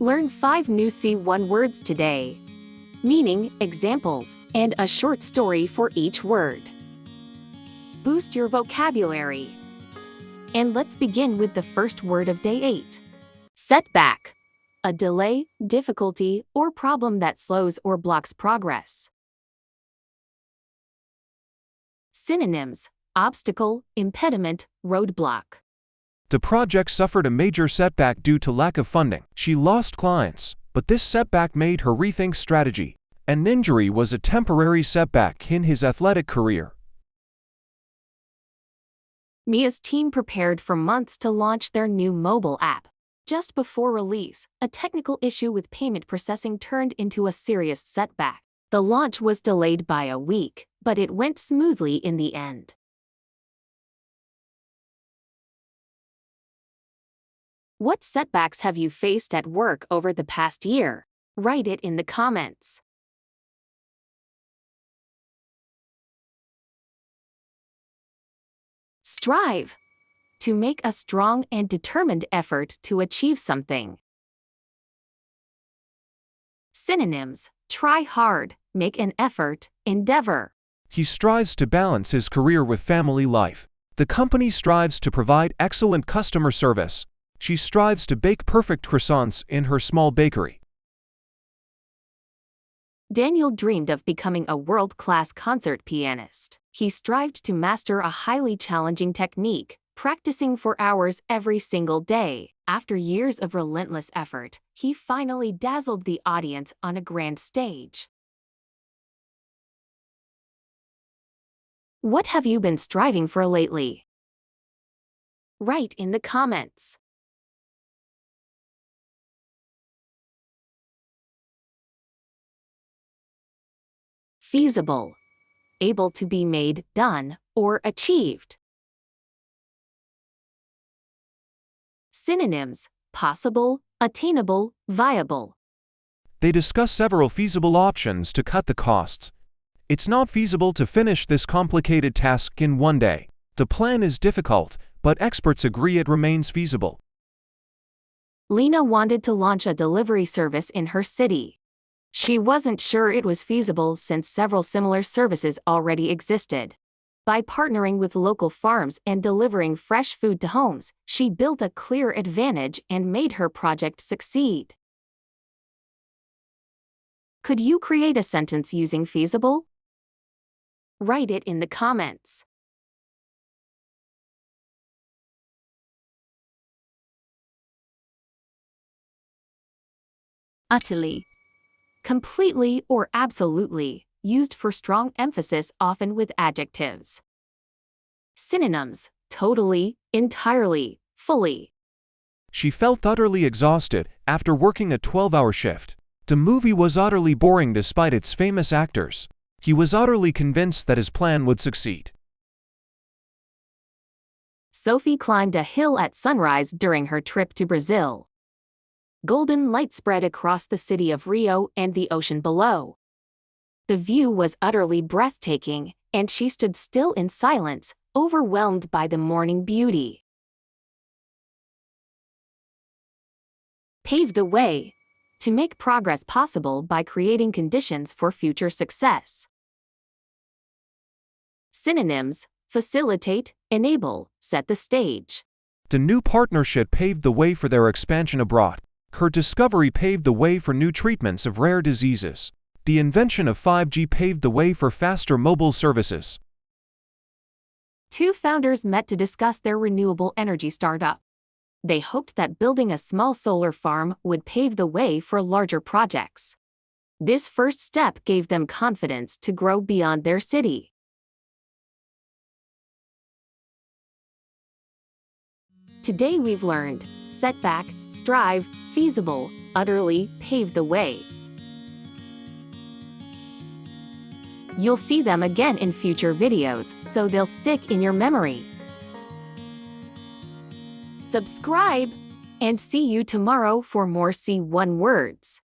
Learn 5 new C1 words today. Meaning, examples, and a short story for each word. Boost your vocabulary. And let's begin with the first word of day 8. Setback. A delay, difficulty, or problem that slows or blocks progress. Synonyms: obstacle, impediment, roadblock. The project suffered a major setback due to lack of funding. She lost clients, but this setback made her rethink strategy. An injury was a temporary setback in his athletic career. Mia's team prepared for months to launch their new mobile app. Just before release, a technical issue with payment processing turned into a serious setback. The launch was delayed by a week, but it went smoothly in the end. What setbacks have you faced at work over the past year? Write it in the comments. Strive. To make a strong and determined effort to achieve something. Synonyms: try hard, make an effort, endeavor. He strives to balance his career with family life. The company strives to provide excellent customer service. She strives to bake perfect croissants in her small bakery. Daniel dreamed of becoming a world-class concert pianist. He strived to master a highly challenging technique, practicing for hours every single day. After years of relentless effort, he finally dazzled the audience on a grand stage. What have you been striving for lately? Write in the comments. Feasible. Able to be made, done, or achieved. Synonyms: possible, attainable, viable. They discuss several feasible options to cut the costs. It's not feasible to finish this complicated task in one day. The plan is difficult, but experts agree it remains feasible. Lena wanted to launch a delivery service in her city. She wasn't sure it was feasible since several similar services already existed. By partnering with local farms and delivering fresh food to homes, she built a clear advantage and made her project succeed. Could you create a sentence using feasible? Write it in the comments. Utterly. Completely or absolutely, used for strong emphasis, often with adjectives. Synonyms: totally, entirely, fully. She felt utterly exhausted after working a 12-hour shift. The movie was utterly boring despite its famous actors. He was utterly convinced that his plan would succeed. Sophie climbed a hill at sunrise during her trip to Brazil. Golden light spread across the city of Rio and the ocean below. The view was utterly breathtaking, and she stood still in silence, overwhelmed by the morning beauty. Pave the way. To make progress possible by creating conditions for future success. Synonyms: facilitate, enable, set the stage. The new partnership paved the way for their expansion abroad. Her discovery paved the way for new treatments of rare diseases. The invention of 5G paved the way for faster mobile services. Two founders met to discuss their renewable energy startup. They hoped that building a small solar farm would pave the way for larger projects. This first step gave them confidence to grow beyond their city. Today we've learned: setback, strive, feasible, utterly, pave the way. You'll see them again in future videos, so they'll stick in your memory. Subscribe, and see you tomorrow for more C1 words.